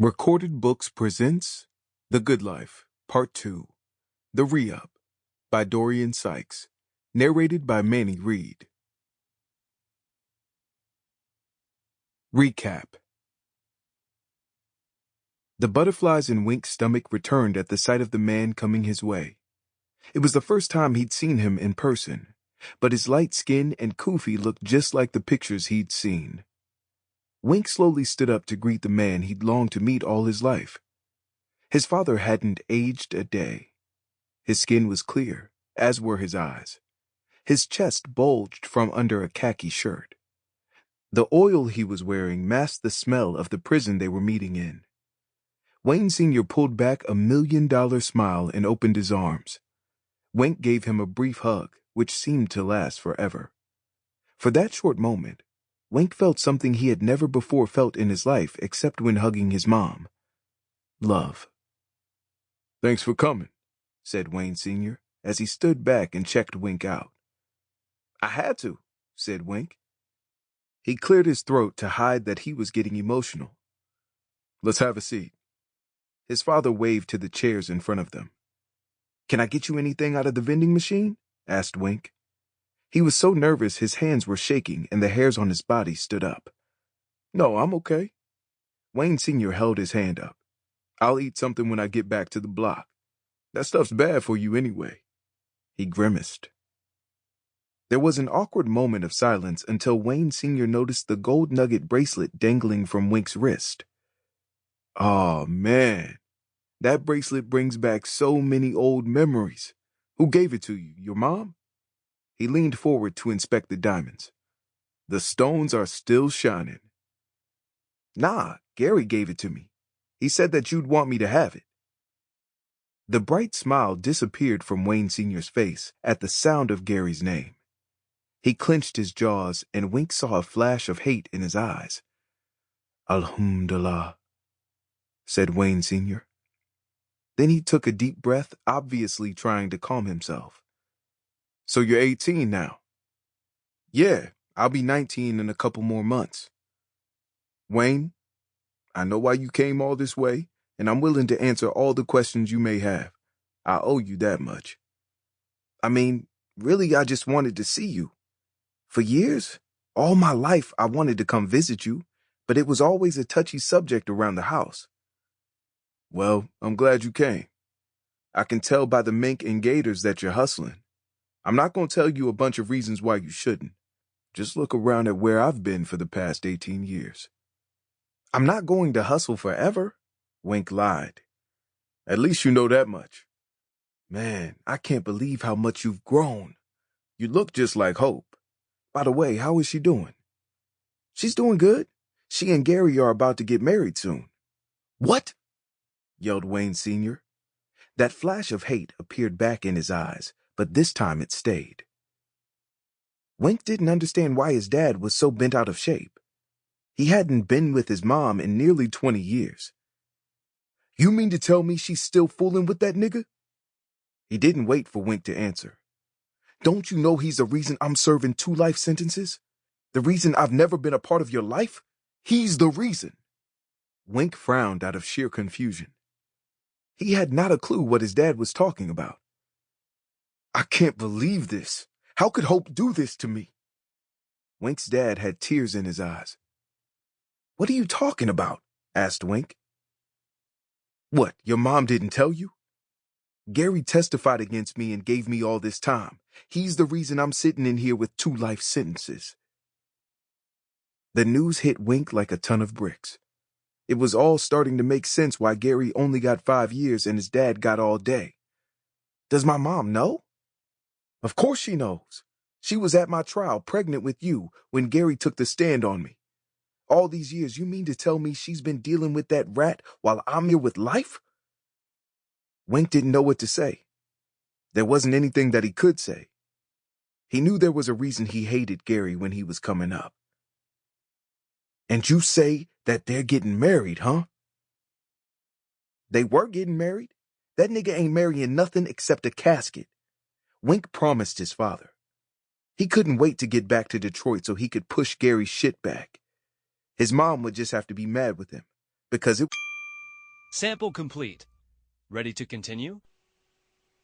Recorded Books presents The Good Life, Part 2, The Re-Up, by Dorian Sykes, narrated by Manny, Reid. Recap. The butterflies in Wink's stomach returned at the sight of the man coming his way. It was the first time he'd seen him in person, but his light skin and kufi looked just like the pictures he'd seen. Wink slowly stood up to greet the man he'd longed to meet all his life. His father hadn't aged a day. His skin was clear, as were his eyes. His chest bulged from under a khaki shirt. The oil he was wearing masked the smell of the prison they were meeting in. Wayne Sr. pulled back a $1 million smile and opened his arms. Wink gave him a brief hug, which seemed to last forever. For that short moment, Wink felt something he had never before felt in his life except when hugging his mom. Love. "Thanks for coming," said Wayne Sr., as he stood back and checked Wink out. "I had to," said Wink. He cleared his throat to hide that he was getting emotional. "Let's have a seat." His father waved to the chairs in front of them. "Can I get you anything out of the vending machine?" asked Wink. He was so nervous his hands were shaking and the hairs on his body stood up. "No, I'm okay." Wayne Sr. held his hand up. "I'll eat something when I get back to the block. That stuff's bad for you anyway." He grimaced. There was an awkward moment of silence until Wayne Sr. noticed the gold nugget bracelet dangling from Wink's wrist. "Oh, man. That bracelet brings back so many old memories. Who gave it to you, your mom?" He leaned forward to inspect the diamonds. "The stones are still shining." "Nah, Gary gave it to me. He said that you'd want me to have it." The bright smile disappeared from Wayne Sr.'s face at the sound of Gary's name. He clenched his jaws, and Wink saw a flash of hate in his eyes. "Alhamdulillah," said Wayne Sr. Then he took a deep breath, obviously trying to calm himself. "So you're 18 now?" "Yeah, I'll be 19 in a couple more months." "Wayne, I know why you came all this way, and I'm willing to answer all the questions you may have. I owe you that much." "I mean, really, I just wanted to see you. For years, all my life, I wanted to come visit you, but it was always a touchy subject around the house." "Well, I'm glad you came. I can tell by the mink and gators that you're hustling. I'm not going to tell you a bunch of reasons why you shouldn't. Just look around at where I've been for the past 18 years. "I'm not going to hustle forever," Wink lied. "At least you know that much." "Man, I can't believe how much you've grown. You look just like Hope. By the way, how is she doing?" "She's doing good. She and Gary are about to get married soon." "What?" yelled Wayne Sr. That flash of hate appeared back in his eyes, but this time it stayed. Wink didn't understand why his dad was so bent out of shape. He hadn't been with his mom in nearly 20 years. "You mean to tell me she's still fooling with that nigga?" He didn't wait for Wink to answer. "Don't you know he's the reason I'm serving 2 life sentences? The reason I've never been a part of your life? He's the reason." Wink frowned out of sheer confusion. He had not a clue what his dad was talking about. "I can't believe this. How could Hope do this to me?" Wink's dad had tears in his eyes. "What are you talking about?" asked Wink. "What, your mom didn't tell you? Gary testified against me and gave me all this time. He's the reason I'm sitting in here with 2 life sentences." The news hit Wink like a ton of bricks. It was all starting to make sense why Gary only got 5 years and his dad got all day. "Does my mom know?" "Of course she knows. She was at my trial pregnant with you when Gary took the stand on me. All these years, you mean to tell me she's been dealing with that rat while I'm here with life?" Wink didn't know what to say. There wasn't anything that he could say. He knew there was a reason he hated Gary when he was coming up. "And you say that they're getting married, huh?" "They were getting married. That nigga ain't marrying nothing except a casket." Wink promised his father. He couldn't wait to get back to Detroit so he could push Gary's shit back. His mom would just have to be mad with him, because it Sample complete. Ready to continue?